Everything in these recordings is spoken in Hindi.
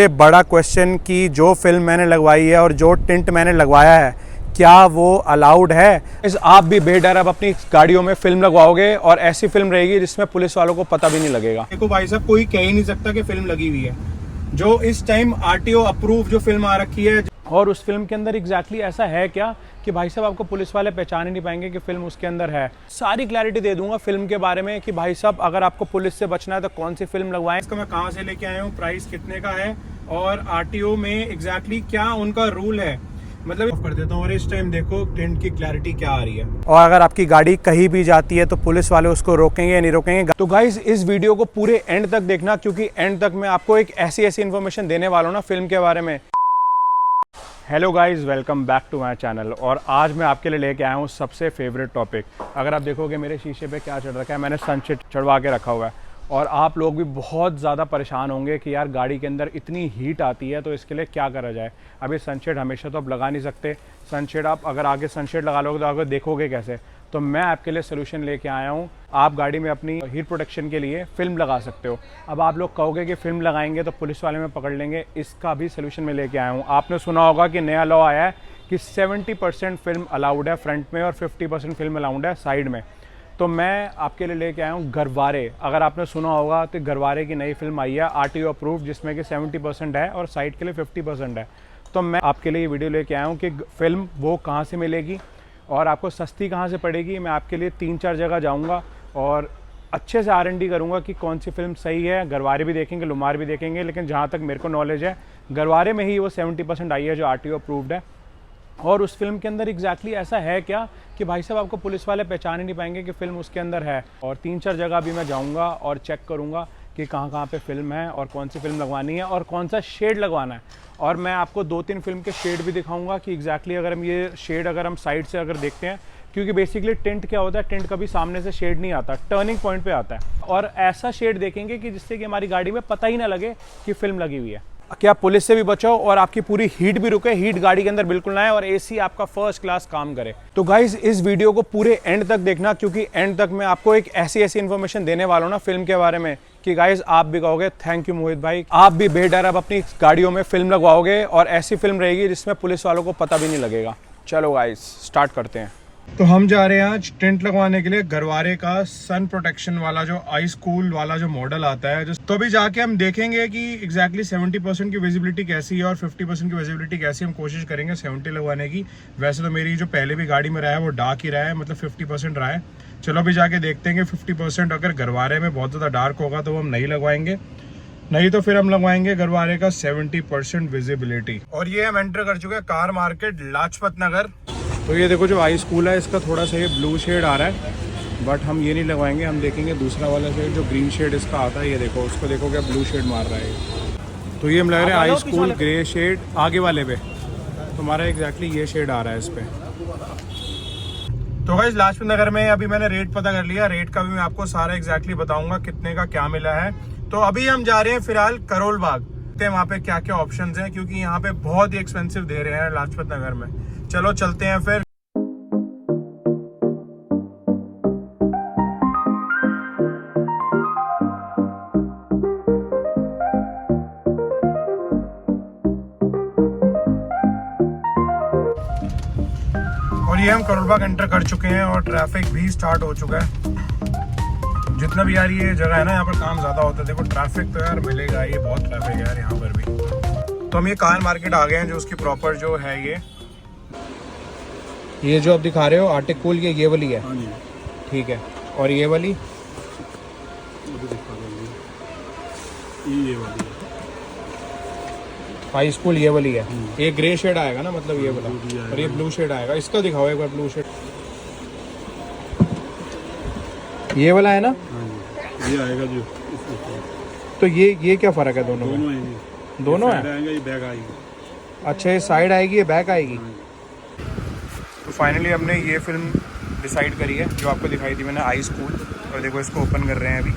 ये बड़ा क्वेश्चन कि जो फिल्म मैंने लगवाई है और जो टिंट मैंने लगवाया है क्या वो अलाउड है। आप भी बेडर अब अपनी गाड़ियों में फिल्म लगवाओगे और ऐसी फिल्म रहेगी जिसमें पुलिस वालों को पता भी नहीं लगेगा। देखो भाई साहब, कोई कह ही नहीं सकता कि फिल्म लगी हुई है। जो इस टाइम आरटीओ अप्रूव जो फिल्म आ रखी है, और उस फिल्म के अंदर एग्जैक्टली ऐसा है क्या कि भाई साहब आपको पुलिस वाले पहचान ही नहीं पाएंगे कि फिल्म उसके अंदर है। सारी क्लैरिटी दे दूंगा फिल्म के बारे में कि भाई साहब अगर आपको पुलिस से बचना है तो कौन सी फिल्म लगवाएं, इसका मैं कहाँ से लेके आया हूँ, प्राइस कितने का है और आरटीओ में एग्जैक्टली क्या उनका रूल है, मतलब कर देता हूँ। और इस टाइम देखो टेंट की क्लैरिटी क्या आ रही है। और अगर आपकी गाड़ी कहीं भी जाती है तो पुलिस वाले उसको रोकेंगे या नहीं रोकेंगे। तो गाइज इस वीडियो को पूरे एंड तक देखना, क्योंकि एंड तक मैं आपको एक ऐसी इन्फॉर्मेशन देने वाला हूँ ना फिल्म के बारे में। Hello guys, welcome back to my channel. और आज मैं आपके लिए लेके आया हूँ सबसे फेवरेट टॉपिक। अगर आप देखोगे मेरे शीशे पे क्या चढ़ रखा है, मैंने सनसेट चढ़वा के रखा हुआ है। और आप लोग भी बहुत ज़्यादा परेशान होंगे कि यार गाड़ी के अंदर इतनी हीट आती है तो इसके लिए क्या करा जाए। अभी सनशेड हमेशा तो आप लगा नहीं सकते। सनशेड आप अगर आगे सनशेड लगा लोगे तो आगे देखोगे कैसे। तो मैं आपके लिए सोल्यूशन लेके आया हूँ। आप गाड़ी में अपनी हीट प्रोटेक्शन के लिए फिल्म लगा सकते हो। अब आप लोग कहोगे कि फिल्म लगाएंगे तो पुलिस वाले में पकड़ लेंगे, इसका भी सोल्यूशन मैं लेके आया हूँ। आपने सुना होगा कि नया लॉ आया है कि 70% फिल्म अलाउड है फ्रंट में और 50% फिल्म अलाउड है साइड में। तो मैं आपके लिए लेके आया हूँ गरवारे। अगर आपने सुना होगा तो गरवारे की नई फिल्म आई है आरटीओ अप्रूव, जिसमें कि 70% है और साइड के लिए 50% है। तो मैं आपके लिए ये वीडियो लेके आया हूँ कि फिल्म वो कहाँ से मिलेगी और आपको सस्ती कहाँ से पड़ेगी। मैं आपके लिए 3-4 जगह जाऊँगा और अच्छे से R&D करूँगा कि कौन सी फिल्म सही है। गरवारे भी देखेंगे, लुमार भी देखेंगे, लेकिन जहाँ तक मेरे को नॉलेज है गरवारे में ही वो 70% आई है जो आरटीओ अप्रूव्ड है। और उस फिल्म के अंदर एग्जैक्टली ऐसा है क्या कि भाई साहब आपको पुलिस वाले पहचान ही नहीं पाएंगे कि फिल्म उसके अंदर है। और 3-4 जगह भी मैं जाऊंगा और चेक करूंगा कि कहाँ पे फिल्म है और कौन सी फिल्म लगवानी है और कौन सा शेड लगवाना है। और मैं आपको 2-3 फिल्म के शेड भी दिखाऊंगा कि एग्जैक्टली अगर हम ये शेड अगर हम साइड से अगर देखते हैं, क्योंकि बेसिकली टिंट क्या होता है, टिंट कभी सामने से शेड नहीं आता, टर्निंग पॉइंट पे आता है। और ऐसा शेड देखेंगे कि जिससे कि हमारी गाड़ी में पता ही ना लगे कि फिल्म लगी हुई है। क्या पुलिस से भी बचाओ और आपकी पूरी हीट भी रुके, हीट गाड़ी के अंदर बिल्कुल ना आए और एसी आपका फर्स्ट क्लास काम करे। तो गाइज इस वीडियो को पूरे एंड तक देखना, क्योंकि एंड तक मैं आपको एक ऐसी इन्फॉर्मेशन देने वाला हूँ ना फिल्म के बारे में कि गाइज आप भी कहोगे थैंक यू मोहित भाई। आप भी बेडर अब अपनी गाड़ियों में फिल्म लगवाओगे और ऐसी फिल्म रहेगी जिसमें पुलिस वालों को पता भी नहीं लगेगा। चलो गाइज स्टार्ट करते हैं। तो हम जा रहे हैं आज टेंट लगवाने के लिए गरवारे का सन प्रोटेक्शन वाला जो आइस कूल वाला जो मॉडल आता है। तो अभी जाके हम देखेंगे कि एग्जैक्टली 70% की विजिबिलिटी कैसी है और 50% की विजिबिलिटी कैसी। हम कोशिश करेंगे 70 लगवाने की। वैसे तो मेरी जो पहले भी गाड़ी में रहा है वो डार्क ही रहा है, मतलब 50% रहा है। चलो अभी जाके देखते हैं कि 50% अगर गरवारे में बहुत ज़्यादा डार्क होगा तो वो हम नहीं लगवाएंगे, नहीं तो फिर हम लगवाएंगे गरवारे का 70% विजिबिलिटी। और ये हम एंटर कर चुके हैं कार मार्केट लाजपत नगर। तो ये देखो जो आई स्कूल है इसका थोड़ा सा ये ब्लू शेड आ रहा है, बट हम ये नहीं लगवाएंगे। हम देखेंगे दूसरा वाला शेड जो ग्रीन शेड इसका आता है। ये देखो उसको देखो क्या ब्लू शेड मार रहा है। तो ये हम लग रहे हैं आई स्कूल ग्रे शेड आगे वाले पे। तुम्हारा एग्जैक्टली ये शेड आ रहा है इस पे। तो गाइस लाजपत नगर में अभी मैंने रेट पता कर लिया। रेट का भी मैं आपको सारा एग्जैक्टली बताऊंगा कितने का क्या मिला है। तो अभी हम जा रहे हैं फिलहाल करोल बाग, वहाँ पे क्या क्या ऑप्शंस हैं, क्योंकि यहाँ पे बहुत ही एक्सपेंसिव दे रहे हैं लाजपत नगर में। चलो चलते हैं फिर। और ये हम करोल बाग एंटर कर चुके हैं और ट्रैफिक भी स्टार्ट हो चुका है। जितना भी यार ये जगह है ना यहाँ पर काम ज़्यादा होता है। देखो ट्रैफिक तो यार मिलेगा, ये बहुत ट्रैफिक है यार यहाँ पर भी। तो हम ये कार मार्केट आ गए हैं जो उसकी प्रॉपर जो है ये जो आप दिखा रहे हो आर्टिकल ये वाली है। ठीक है। और ये वाली हाई स्कूल ये वाली है। ये ग्रे शेड आएगा ना, मतलब ये वाला, और ये ब्लू शेड आएगा। इसका दिखाओ एक बार ब्लू शेड। ये वाला है ना, ये आएगा जो। तो ये क्या फर्क है दोनों में? दोनों है। ये बैक आएगी। अच्छा ये साइड आएगी, ये बैक आएगी। तो फाइनली हमने ये फिल्म डिसाइड करी है जो आपको दिखाई थी मैंने, आई स्कूल। और देखो इसको ओपन कर रहे हैं अभी।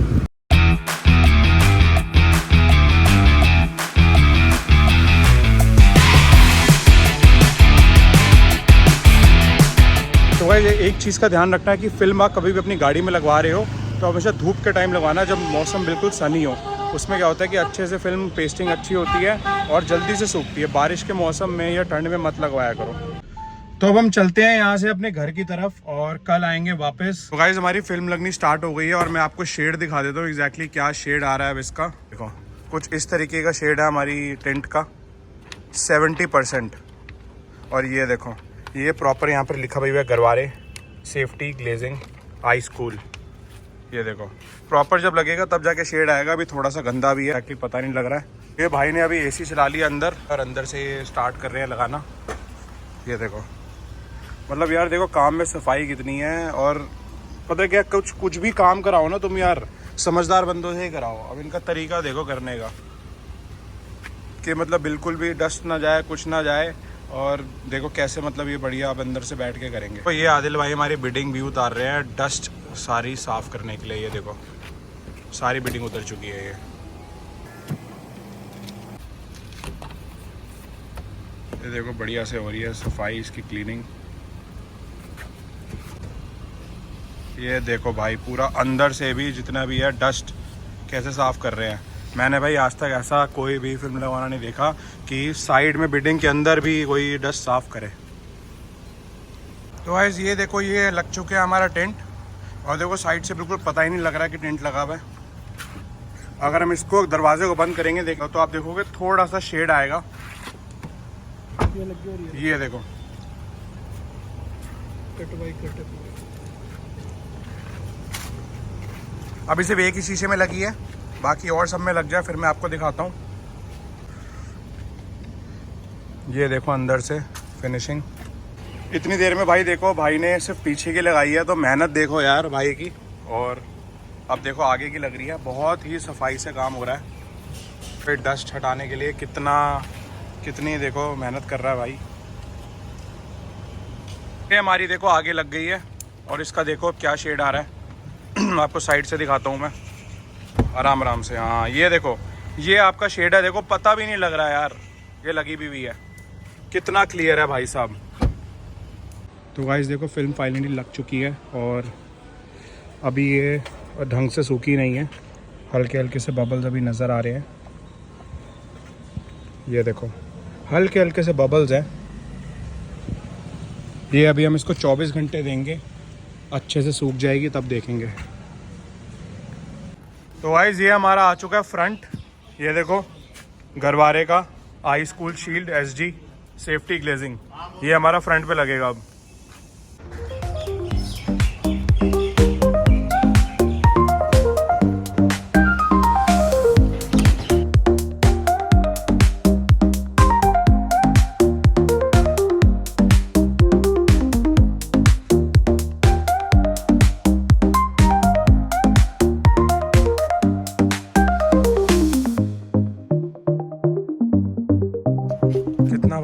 तो भाई एक चीज़ का ध्यान रखना है कि फिल्म आप कभी भी अपनी गाड़ी में लगवा रहे हो तो हमेशा धूप के टाइम लगवाना, जब मौसम बिल्कुल सनी हो। उसमें क्या होता है कि अच्छे से फिल्म पेस्टिंग अच्छी होती है और जल्दी से सूखती है। बारिश के मौसम में या ठंड में मत लगवाया करो। तो अब हम चलते हैं यहाँ से अपने घर की तरफ और कल आएंगे वापस। तो गाइस हमारी फिल्म लगनी स्टार्ट हो गई है और मैं आपको शेड दिखा देता हूँ एग्जैक्टली क्या शेड आ रहा है अब इसका। देखो कुछ इस तरीके का शेड है हमारी टेंट का 70%। और ये देखो ये प्रॉपर यहाँ पर लिखा हुआ है गरवारे सेफ्टी ग्लेजिंग आई स्कूल। ये देखो प्रॉपर जब लगेगा तब जाके शेड आएगा। अभी थोड़ा सा गंदा भी है कि पता नहीं लग रहा है। ये भाई ने अभी एसी चला लिया अंदर और अंदर से ये स्टार्ट कर रहे हैं लगाना। ये देखो मतलब यार देखो काम में सफाई कितनी है। और पता है क्या कुछ भी काम कराओ ना तुम यार समझदार बंदों से ही कराओ। अब इनका तरीका देखो करने का कि मतलब बिल्कुल भी डस्ट ना जाए कुछ ना जाए। और देखो कैसे मतलब ये बढ़िया अब अंदर से बैठ के करेंगे। तो ये आदिल भाई हमारी बिडिंग भी उतार रहे हैं डस्ट सारी साफ करने के लिए। ये देखो सारी बिडिंग उतर चुकी है। ये देखो बढ़िया से हो रही है सफाई इसकी क्लीनिंग। ये देखो भाई पूरा अंदर से भी जितना भी है डस्ट कैसे साफ कर रहे हैं। मैंने भाई आज तक ऐसा कोई भी फिल्म लगवाना नहीं देखा कि साइड में बिल्डिंग के अंदर भी कोई डस्ट साफ करे। तो गाइस ये देखो ये लग चुके हैं हमारा टेंट। और देखो साइड से बिल्कुल पता ही नहीं लग रहा कि टेंट लगा हुआ है। अगर हम इसको दरवाजे को बंद करेंगे देखो तो आप देखोगे थोड़ा सा शेड आएगा। ये देखो अभी सिर्फ एक ही शीशे में लगी है बाकी और सब में लग जाए फिर मैं आपको दिखाता हूँ। ये देखो अंदर से फिनिशिंग इतनी देर में भाई देखो भाई ने सिर्फ पीछे की लगाई है तो मेहनत देखो यार भाई की। और अब देखो आगे की लग रही है। बहुत ही सफाई से काम हो रहा है। फिर डस्ट हटाने के लिए कितनी देखो मेहनत कर रहा है भाई। ये हमारी देखो आगे लग गई है और इसका देखो क्या शेड आ रहा है। आपको साइड से दिखाता हूँ मैं आराम से। हाँ ये देखो ये आपका शेड है। देखो पता भी नहीं लग रहा है यार ये लगी भी हुई है। कितना क्लियर है भाई साहब। तो गाइस देखो फिल्म फाइनली लग चुकी है और अभी ये ढंग से सूखी नहीं है। हल्के हल्के से बबल्स अभी नज़र आ रहे हैं। ये देखो हल्के हल्के से बबल्स हैं। ये अभी हम इसको 24 घंटे देंगे अच्छे से सूख जाएगी तब देखेंगे। तो गाइस ये हमारा आ चुका है फ्रंट। ये देखो गरवारे का I school shield SG safety glazing ये हमारा फ्रंट पे लगेगा अब।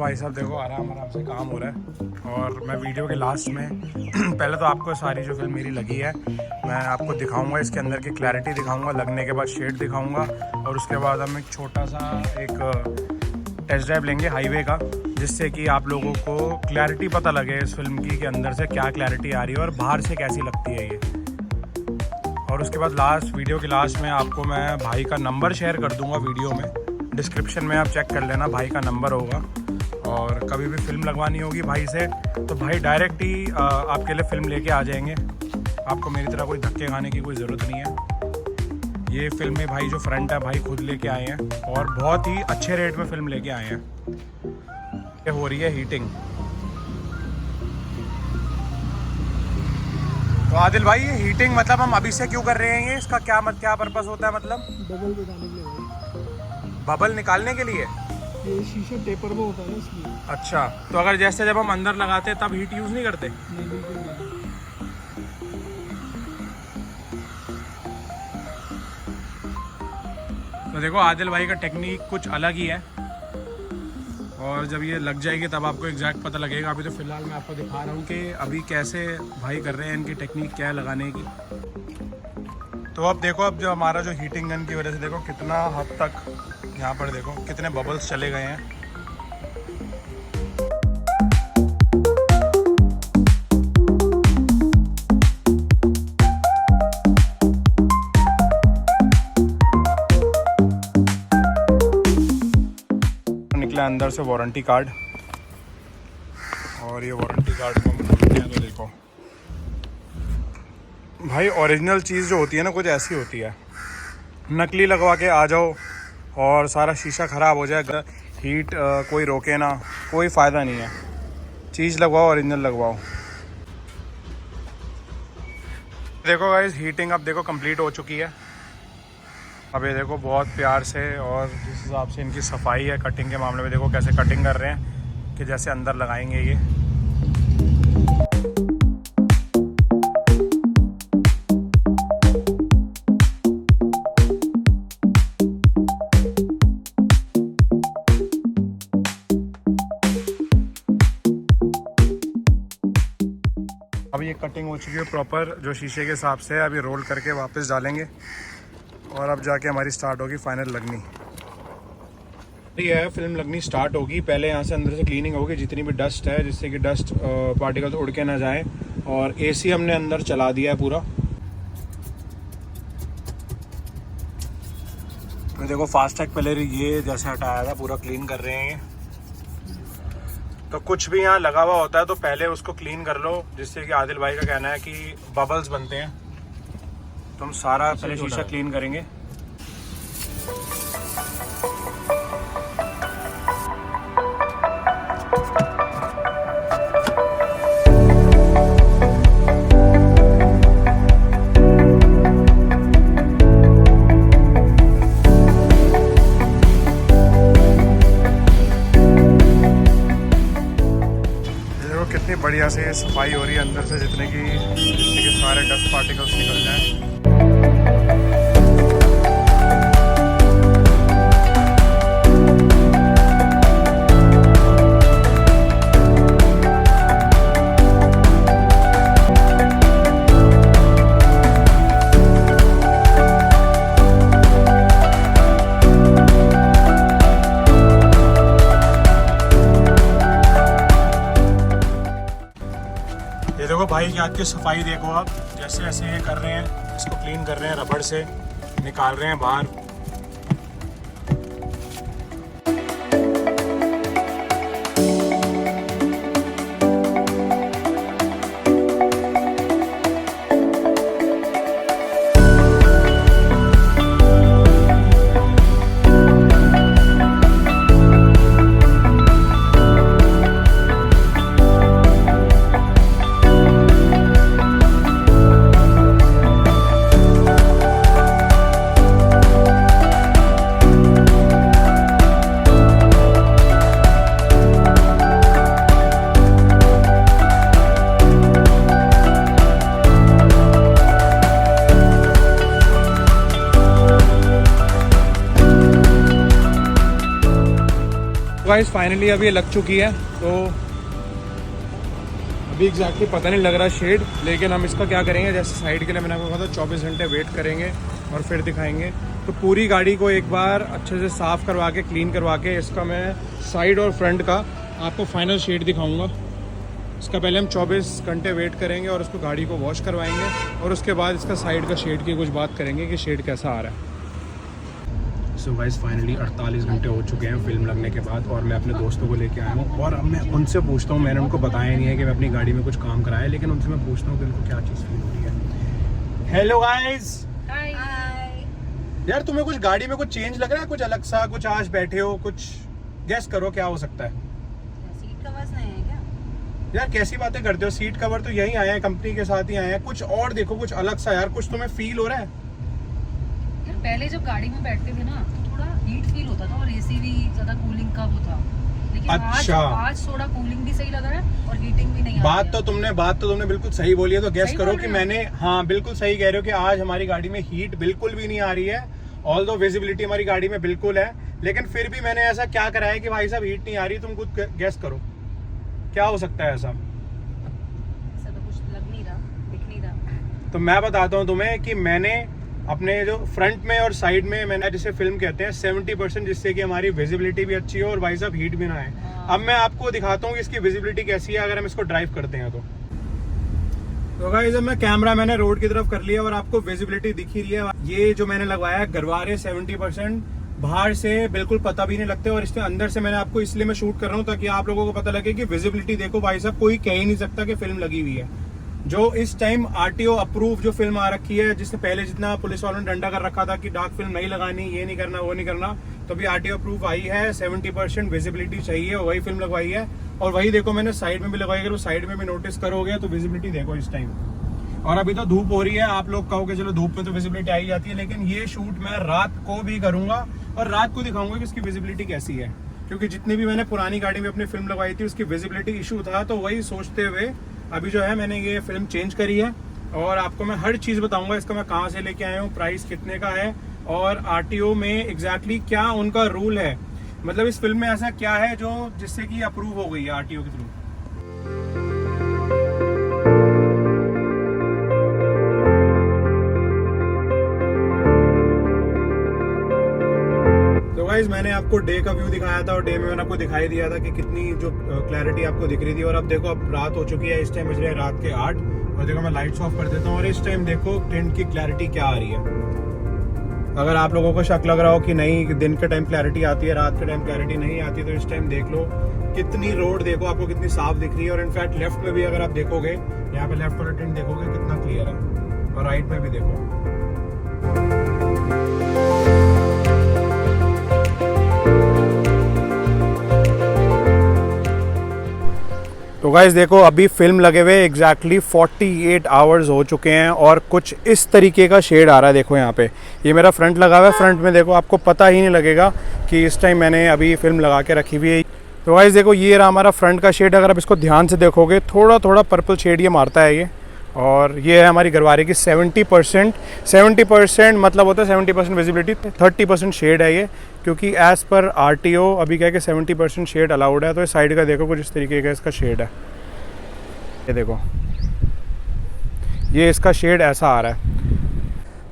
भाई साहब देखो आराम से काम हो रहा है। और मैं वीडियो के लास्ट में पहले तो आपको सारी जो फिल्म मेरी लगी है मैं आपको दिखाऊंगा। इसके अंदर की क्लैरिटी दिखाऊंगा लगने के बाद शेड दिखाऊंगा। और उसके बाद हम एक छोटा सा एक टेस्ट ड्राइव लेंगे हाईवे का जिससे कि आप लोगों को क्लैरिटी पता लगे इस फिल्म की कि अंदर से क्या क्लैरिटी आ रही है और बाहर से कैसी लगती है ये। और उसके बाद वीडियो के लास्ट में आपको मैं भाई का नंबर शेयर कर दूंगा वीडियो में। डिस्क्रिप्शन में आप चेक कर लेना भाई का नंबर होगा। और कभी भी फिल्म लगवानी होगी भाई से तो भाई डायरेक्ट ही आपके लिए फ़िल्म लेके आ जाएंगे। आपको मेरी तरह कोई धक्के खाने की कोई ज़रूरत नहीं है। ये फिल्म में भाई जो फ्रंट है भाई खुद लेके आए हैं और बहुत ही अच्छे रेट में फ़िल्म लेके आए हैं। ये हो रही है हीटिंग। तो आदिल भाई ये हीटिंग मतलब हम अभी से क्यों कर रहे हैं? ये इसका क्या पर्पस होता है? मतलब बबल निकालने के लिए ये शीशा टेपर में होता है इसलिए। अच्छा तो अगर जैसे जब हम अंदर लगाते हैं तब हीट यूज़ नहीं करते? नहीं बिल्कुल नहीं। तो देखो आदिल भाई का टेक्निक कुछ अलग ही है और जब ये लग जाएगी तब आपको एग्जैक्ट पता लगेगा। अभी तो फ़िलहाल मैं आपको दिखा रहा हूँ कि अभी कैसे भाई कर रहे हैं, इनकी टेक्निक क्या है लगाने की। तो अब देखो अब जो हमारा जो हीटिंग गन की वजह से देखो कितना हद तक यहाँ पर देखो कितने बबल्स चले गए हैं। निकला अंदर से वारंटी कार्ड, और ये वारंटी कार्ड को हम खोलते हैं तो देखो भाई ओरिजिनल चीज़ जो होती है ना कुछ ऐसी होती है, नकली लगवा के आ जाओ और सारा शीशा ख़राब हो जाए, हीट कोई रोके ना, कोई फ़ायदा नहीं है। चीज़ लगवाओ, ओरिजिनल लगवाओ। देखो गाइस हीटिंग अब देखो कंप्लीट हो चुकी है। अब ये देखो बहुत प्यार से और जिस हिसाब से इनकी सफाई है कटिंग के मामले में, देखो कैसे कटिंग कर रहे हैं कि जैसे अंदर लगाएंगे ये। अब ये कटिंग हो चुकी है प्रॉपर जो शीशे के हिसाब से है। अभी रोल करके वापस डालेंगे और अब जाके हमारी स्टार्ट होगी फाइनल लगनी। ये है फिल्म लगनी स्टार्ट होगी। पहले यहाँ से अंदर से क्लीनिंग होगी जितनी भी डस्ट है, जिससे कि डस्ट पार्टिकल्स उड़ के ना जाए। और एसी हमने अंदर चला दिया है पूरा। तो देखो फास्टैग पहले ये जैसे हटाया था पूरा क्लीन कर रहे हैं। तो कुछ भी यहाँ लगा हुआ होता है तो पहले उसको क्लीन कर लो, जिससे कि आदिल भाई का कहना है कि बबल्स बनते हैं। तो हम सारा पहले शीशा क्लीन करेंगे। कितनी बढ़िया से सफाई हो रही है अंदर से, जिससे कि सारे डस्ट पार्टिकल्स निकल जाएं। ये देखो भाई की हाथ की सफाई देखो आप, जैसे ऐसे ये कर रहे हैं, इसको क्लीन कर रहे हैं, रबड़ से निकाल रहे हैं बाहर। गाइस फाइनली अब ये लग चुकी है। तो अभी एग्जैक्टली पता नहीं लग रहा शेड, लेकिन हम इसका क्या करेंगे, जैसे साइड के लिए मैंने आपको कहा था 24 घंटे वेट करेंगे और फिर दिखाएंगे। तो पूरी गाड़ी को एक बार अच्छे से साफ़ करवा के क्लीन करवा के इसका मैं साइड और फ्रंट का आपको फाइनल शेड दिखाऊंगा। इसका पहले हम 24 घंटे वेट करेंगे और उसको गाड़ी को वॉश करवाएंगे और उसके बाद इसका साइड का शेड की कुछ बात करेंगे कि शेड कैसा आ रहा है। सो गाइस फाइनली 48 घंटे हो चुके हैं फिल्म लगने के बाद और मैं अपने दोस्तों को लेके आया हूँ और अब मैं उनसे पूछता हूँ। मैंने उनको बताया नहीं है कि मैं अपनी गाड़ी में कुछ काम कराया, लेकिन उनसे मैं पूछता हूँ कि उनको क्या चीज़ फील हो रही है। Hello guys. हाय। यार तुम्हें कुछ गाड़ी में कुछ चेंज लग रहा है, कुछ अलग सा, कुछ आज बैठे हो, कुछ गेस करो क्या हो सकता है। सीट कवर्स नए हैं क्या? यार कैसी बातें करते हो, सीट कवर तो यही आए हैं, कंपनी के साथ ही आए हैं। कुछ और देखो, कुछ अलग सा यार, कुछ तुम्हें फील हो रहा है। यार पहले जब गाड़ी में बैठते थे ना तो थोड़ा हीट फील होता था और एसी भी ज्यादा कूलिंग का वो था, लेकिन अच्छा। आज थोड़ा कूलिंग भी सही लग रहा है और हीटिंग भी नहीं आ रही बात है। तो तुमने बिल्कुल सही बोली है। तो गेस सही करो बोल कि रहे हो? मैंने, हाँ बिल्कुल सही कह रहे हो कि आज हमारी गाड़ी में हीट बिल्कुल भी नहीं आ रही है। ऑल्दो विजिबिलिटी हमारी गाड़ी में बिल्कुल है, लेकिन फिर भी मैंने ऐसा क्या करा है कि भाई साहब हीट नहीं आ रही। तुम खुद गेस करो क्या हो सकता है ऐसा। ऐसा तो कुछ लग नहीं रहा, दिख नहीं रहा। तो मैं बताता हूँ तुम्हें कि मैंने अपने जो फ्रंट में और साइड में मैंने जिसे फिल्म कहते हैं 70%, जिससे कि हमारी विजिबिलिटी भी अच्छी हो और भाई साहब हीट भी ना आए। अब मैं आपको दिखाता हूँ कि इसकी विजिबिलिटी कैसी है अगर हम इसको ड्राइव करते हैं। तो गाइस अब मैं कैमरा मैंने रोड की तरफ कर लिया और आपको विजिबिलिटी दिख ही रही है। ये जो मैंने लगवाया है गरवारे 70%, बाहर से बिल्कुल पता भी नहीं लगते, और इसमें अंदर से मैंने आपको इसलिए मैं शूट कर रहा हूँ ताकि आप लोगों को पता लगे कि विजिबिलिटी देखो भाई साहब, कोई कह ही नहीं सकता कि फिल्म लगी हुई है। जो इस टाइम आरटीओ अप्रूव जो फिल्म आ रखी है, जिसने पहले जितना पुलिस वालों ने डंडा कर रखा था कि डार्क फिल्म नहीं लगानी, ये नहीं करना, वो नहीं करना, तो अभी आरटीओ अप्रूव आई है, 70% विजिबिलिटी चाहिए, वही फिल्म लगवाई है। और वही देखो मैंने साइड में भी लगवाई, अगर वो साइड में भी नोटिस करोगे तो विजिबिलिटी देखो इस टाइम। और अभी तो धूप हो रही है, आप लोग कहोगे चलो धूप में तो विजिबिलिटी आई जाती है, लेकिन ये शूट मैं रात को भी करूंगा और रात को दिखाऊंगा कि इसकी विजिबिलिटी कैसी है, क्योंकि जितनी भी मैंने पुरानी गाड़ी में अपनी फिल्म लगवाई थी उसकी विजिबिलिटी इशू था। तो वही सोचते हुए अभी जो है मैंने ये फिल्म चेंज करी है, और आपको मैं हर चीज़ बताऊंगा, इसका मैं कहाँ से लेके आया हूँ, प्राइस कितने का है, और आरटीओ में एग्जैक्टली क्या उनका रूल है, मतलब इस फिल्म में ऐसा क्या है जो जिससे कि अप्रूव हो गई है आरटीओ के थ्रू। मैंने आपको डे का व्यू दिखाया था, और डे में मैंने आपको दिखाई दिया था कि कितनी जो क्लैरिटी आपको दिख रही थी। और अब देखो अब रात हो चुकी है, इस टाइम बज रहे हैं रात के 8, और देखो मैं लाइट्स ऑफ कर देता हूँ, और इस टाइम देखो टेंट की क्लैरिटी क्या आ रही है। अगर आप लोगों को शक लग रहा हो कि नहीं दिन के टाइम क्लैरिटी आती है, रात के टाइम क्लैरिटी नहीं आती, तो इस टाइम देख लो कितनी रोड देखो आपको कितनी साफ दिख रही है। और इनफैक्ट लेफ्ट में भी अगर आप देखोगे, यहाँ पे लेफ्ट वाला टेंट देखोगे कितना क्लियर है, और राइट में भी देखो। तो गाइस देखो अभी फिल्म लगे हुए एग्जैक्टली 48 आवर्स हो चुके हैं, और कुछ इस तरीके का शेड आ रहा है। देखो यहाँ पे ये मेरा फ्रंट लगा हुआ है, फ्रंट में देखो आपको पता ही नहीं लगेगा कि इस टाइम मैंने अभी फिल्म लगा के रखी हुई है। तो गाइस देखो ये रहा हमारा फ्रंट का शेड, अगर आप इसको ध्यान से देखोगे थोड़ा थोड़ा पर्पल शेड ये मारता है ये, और ये है हमारी गरवारे की 70% मतलब होता है 70% विजिबिलिटी, 30% शेड है ये, क्योंकि एज़ पर आरटीओ अभी क्या है कि 70% शेड अलाउड है। तो इस साइड का देखो कुछ इस तरीके का इसका शेड है, ये देखो ये इसका शेड ऐसा आ रहा है।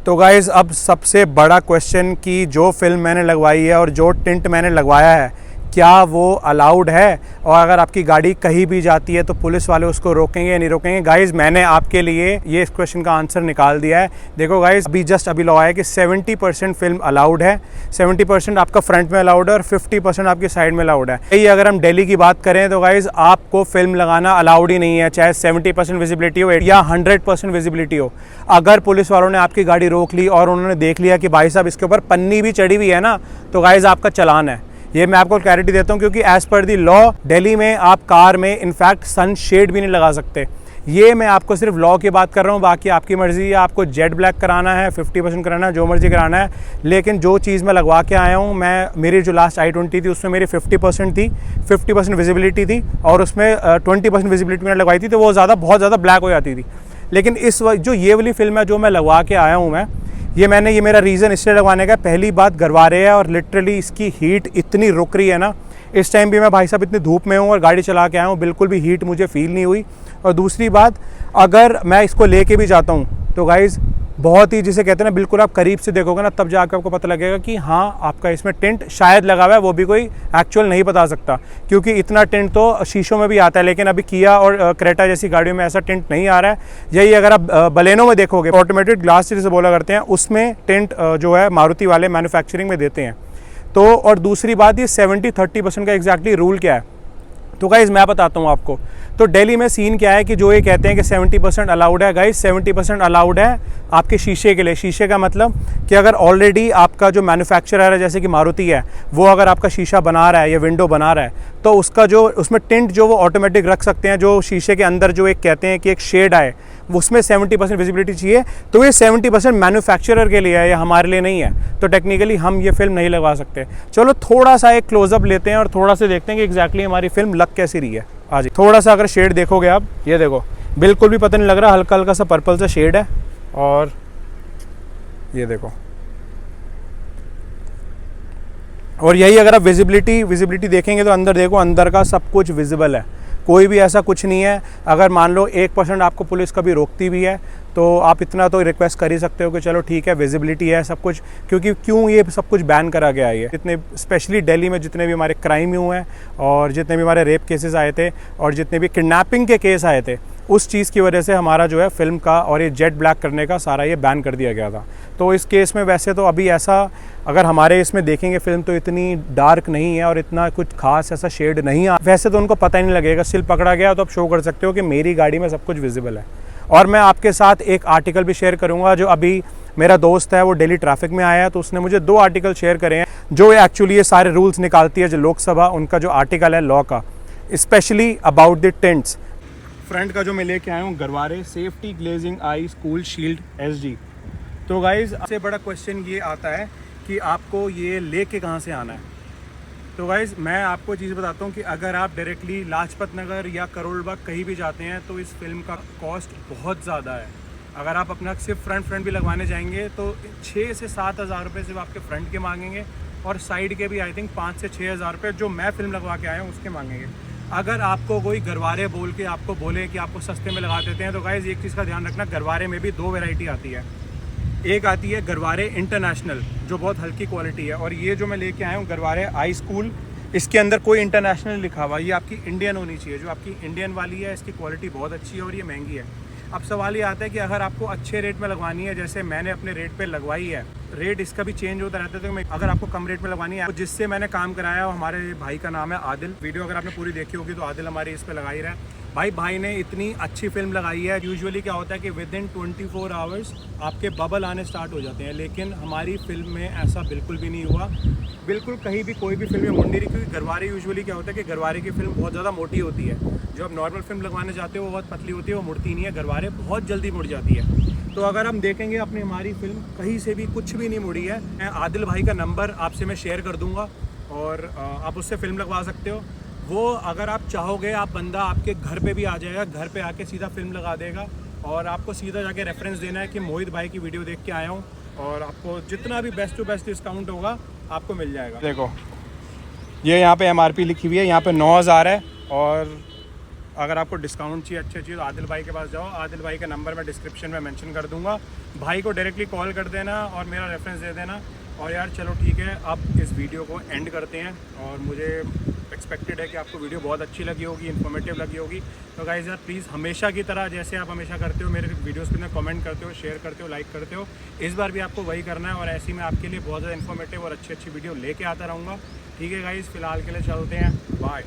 तो गाइज़ अब सबसे बड़ा क्वेश्चन कि जो फिल्म मैंने लगवाई है और जो टिंट मैंने लगवाया है क्या वो अलाउड है, और अगर आपकी गाड़ी कहीं भी जाती है तो पुलिस वाले उसको रोकेंगे या नहीं रोकेंगे। गाइज़ मैंने आपके लिए ये इस क्वेश्चन का आंसर निकाल दिया है। देखो गाइज़ अभी लॉ है कि 70% फिल्म अलाउड है, 70% आपका फ्रंट में अलाउड है और 50% आपकी साइड में अलाउड है। यही अगर हम दिल्ली की बात करें तो गाइज़ आपको फिल्म लगाना अलाउड ही नहीं है, चाहे 70% विजिबिलिटी हो या 100% विजिबिलिटी हो। अगर पुलिस वालों ने आपकी गाड़ी रोक ली और उन्होंने देख लिया कि भाई साहब इसके ऊपर पन्नी भी चढ़ी हुई है ना, तो गाइज़ आपका चालान है। ये मैं आपको क्लैरिटी देता हूँ, क्योंकि as per the law Delhi में आप कार में इनफैक्ट सन शेड भी नहीं लगा सकते। ये मैं आपको सिर्फ लॉ की बात कर रहा हूँ, बाकी आपकी मर्ज़ी है, आपको जेट ब्लैक कराना है, 50% कराना है, जो मर्ज़ी कराना है। लेकिन जो चीज़ मैं लगवा के आया हूँ, मेरी जो लास्ट i20 थी उसमें मेरी 50% थी, 50% विजिबिलिटी थी, और उसमें 20% विजिबिलिटी मैंने लगवाई थी, तो वो बहुत ज़्यादा ब्लैक हो जाती थी। लेकिन इस वक्त जो ये वाली फिल्म है जो मैं लगवा के आया हूँ ये मेरा रीज़न इसलिए लगवाने का, पहली बात गरवारे है और लिटरली इसकी हीट इतनी रुक रही है ना। इस टाइम भी मैं भाई साहब इतनी धूप में हूँ और गाड़ी चला के आया हूँ, बिल्कुल भी हीट मुझे फील नहीं हुई। और दूसरी बात, अगर मैं इसको लेके भी जाता हूँ तो गाइज़ बहुत ही जिसे कहते हैं ना, बिल्कुल आप करीब से देखोगे ना तब जाकर आपको पता लगेगा कि हाँ आपका इसमें टेंट शायद लगा हुआ है, वो भी कोई एक्चुअल नहीं बता सकता, क्योंकि इतना टेंट तो शीशों में भी आता है, लेकिन अभी किया और क्रेटा जैसी गाड़ियों में ऐसा टेंट नहीं आ रहा है। यही अगर आप बलेनो में देखोगे, ऑटोमेटेड ग्लास जिसे बोला करते हैं, उसमें टेंट जो है मारुति वाले मैन्युफैक्चरिंग में देते हैं। तो और दूसरी बात, ये 70-30% का एग्जैक्टली रूल क्या है, तो गाइज़ मैं बताता हूँ आपको। तो दिल्ली में सीन क्या है कि जो ये कहते हैं कि 70% अलाउड है, गाइज़ 70% अलाउड है आपके शीशे के लिए। शीशे का मतलब कि अगर ऑलरेडी आपका जो मैन्युफैक्चरर है, जैसे कि मारुति है, वो अगर आपका शीशा बना रहा है या विंडो बना रहा है, तो उसका जो उसमें टिंट जो वो ऑटोमेटिक रख सकते हैं, जो शीशे के अंदर जो एक कहते हैं कि एक शेड आए, उसमें 70% विजिबिलिटी चाहिए। तो ये 70% मैन्युफैक्चरर के लिए है, ये हमारे लिए नहीं है। तो टेक्निकली हम ये फिल्म नहीं लगवा सकते। चलो थोड़ा सा एक क्लोजअप लेते हैं और थोड़ा सा देखते हैं कि एग्जैक्टली हमारी फिल्म लग कैसी रही है। आज थोड़ा सा अगर शेड देखोगे आप, ये देखो बिल्कुल भी पता नहीं लग रहा, हल्का हल्का सा पर्पल सा शेड है, और ये देखो। और यही अगर आप विजिबिलिटी देखेंगे तो अंदर देखो, अंदर का सब कुछ विजिबल है, कोई भी ऐसा कुछ नहीं है। अगर मान लो 1% आपको पुलिस कभी रोकती भी है तो आप इतना तो रिक्वेस्ट कर ही सकते हो कि चलो ठीक है विजिबिलिटी है सब कुछ, क्योंकि क्यों ये सब कुछ बैन करा गया है। जितने स्पेशली दिल्ली में जितने भी हमारे क्राइम हुए हैं और जितने भी हमारे रेप केसेस आए थे और जितने भी किडनैपिंग के केस आए थे, उस चीज़ की वजह से हमारा जो है फिल्म का और ये जेट ब्लैक करने का सारा ये बैन कर दिया गया था। तो इस केस में वैसे तो अभी ऐसा अगर हमारे इसमें देखेंगे फिल्म तो इतनी डार्क नहीं है और इतना कुछ खास ऐसा शेड नहीं है। वैसे तो उनको पता ही नहीं लगेगा, सिल पकड़ा गया तो आप शो कर सकते हो कि मेरी गाड़ी में सब कुछ विजिबल है। और मैं आपके साथ एक आर्टिकल भी शेयर करूंगा जो अभी मेरा दोस्त है वो डेली ट्रैफिक में आया है, तो उसने मुझे 2 आर्टिकल शेयर करे हैं जो एक्चुअली ये सारे रूल्स निकालती है जो लोकसभा उनका जो आर्टिकल है लॉ का, specially about the tents. Front का जो मैं लेके आया हूँ गरवारे सेफ्टी ग्लेजिंग आई स्कूल शील्ड SG। तो गाइज सबसे बड़ा क्वेश्चन ये आता है कि आपको ये लेके कहाँ से आना है। तो गाइज़ मैं आपको चीज़ बताता हूँ कि अगर आप डायरेक्टली लाजपत नगर या करोल बाग कहीं भी जाते हैं तो इस फिल्म का कॉस्ट बहुत ज़्यादा है। अगर आप अपना सिर्फ फ्रंट भी लगवाने जाएंगे तो 6 से 7 हज़ार रुपये सिर्फ आपके फ्रंट के मांगेंगे और साइड के भी आई थिंक 5 से 6 हज़ार रुपये जो मैं फिल्म लगवा के आया हूँ उसके मांगेंगे। अगर आपको कोई गरवारे बोल के आपको बोले कि आपको सस्ते में लगा देते हैं तो गाइज़ एक चीज़ का ध्यान रखना, गरवारे में भी 2 वैरायटी आती है। एक आती है गरवारे इंटरनेशनल जो बहुत हल्की क्वालिटी है, और ये जो मैं लेके आया हूँ गरवारे आई स्कूल, इसके अंदर कोई इंटरनेशनल लिखा हुआ, ये आपकी इंडियन होनी चाहिए। जो आपकी इंडियन वाली है इसकी क्वालिटी बहुत अच्छी है और ये महंगी है। अब सवाल ये आता है कि अगर आपको अच्छे रेट में लगवानी है, जैसे मैंने अपने रेट पे लगवाई है, रेट इसका भी चेंज होता रहता है, तो मैं अगर आपको कम रेट में लगवानी है तो जिससे मैंने काम कराया वो हमारे भाई का नाम है आदिल। वीडियो अगर आपने पूरी देखी होगी तो आदिल हमारी इस पर लगा ही रहा है। भाई ने इतनी अच्छी फिल्म लगाई है। यूजुअली क्या होता है कि विद इन 24 आवर्स आपके बबल आने स्टार्ट हो जाते हैं, लेकिन हमारी फिल्म में ऐसा बिल्कुल भी नहीं हुआ। बिल्कुल कहीं भी कोई भी फिल्म में मुड़ नहीं रही, क्योंकि गरवारे यूजुअली क्या होता है कि गरवारे की फिल्म बहुत ज़्यादा मोटी होती है। जो आप नॉर्मल फिल्म लगवाने जाते हो वो बहुत पतली होती है, वो मुड़ती नहीं है। गरवारे बहुत जल्दी मुड़ जाती है। तो अगर हम देखेंगे अपनी हमारी फिल्म कहीं से भी कुछ भी नहीं मुड़ी है। मैं आदिल भाई का नंबर आपसे मैं शेयर कर दूँगा और आप उससे फिल्म लगवा सकते हो। वो अगर आप चाहोगे आप बंदा आपके घर पे भी आ जाएगा, घर पे आके सीधा फिल्म लगा देगा और आपको सीधा जाके रेफरेंस देना है कि मोहित भाई की वीडियो देख के आया हूँ, और आपको जितना भी बेस्ट टू बेस्ट डिस्काउंट होगा आपको मिल जाएगा। देखो ये यहाँ पे MRP लिखी हुई है, यहाँ पे 9,000 है, और अगर आपको डिस्काउंट चाहिए अच्छी तो आदिल भाई के पास जाओ। आदिल भाई का नंबर मैं डिस्क्रिप्शन में मेंशन कर दूंगा, भाई को डायरेक्टली कॉल कर देना और मेरा रेफरेंस दे देना। और यार चलो ठीक है, अब इस वीडियो को एंड करते हैं, और मुझे एक्सपेक्टेड है कि आपको वीडियो बहुत अच्छी लगी होगी, इन्फॉर्मेटिव लगी होगी। तो गाइज़ यार प्लीज़ हमेशा की तरह जैसे आप हमेशा करते हो मेरे वीडियोस के अंदर कमेंट करते हो, शेयर करते हो, लाइक करते हो, इस बार भी आपको वही करना है। और ऐसे ही मैं आपके लिए बहुत ज़्यादा इन्फॉर्मेटिव और अच्छी वीडियो लेके आता रहूँगा। ठीक है गाइज़, फ़िलहाल के लिए चलते हैं, बाय।